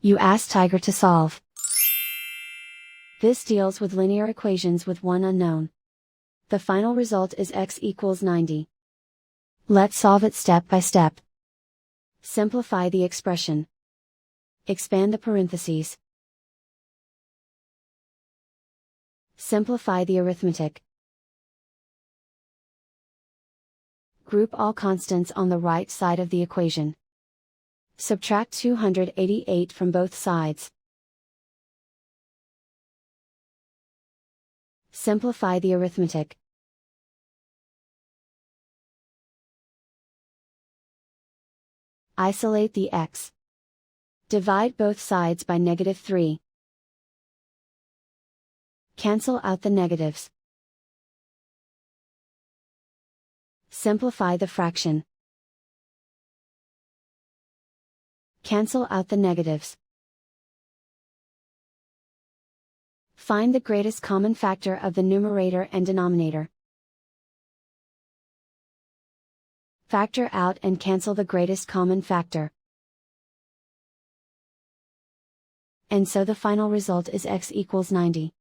You ask Tiger to solve. This deals with linear equations with one unknown. The final result is x equals 90. Let's solve it step by step. Simplify the expression. Expand the parentheses. Simplify the arithmetic. Group all constants on the right side of the equation. Subtract 288 from both sides. Simplify the arithmetic. Isolate the x. Divide both sides by -3. Cancel out the negatives. Simplify the fraction. Cancel out the negatives. Find the greatest common factor of the numerator and denominator. Factor out and cancel the greatest common factor. And so the final result is x equals 90.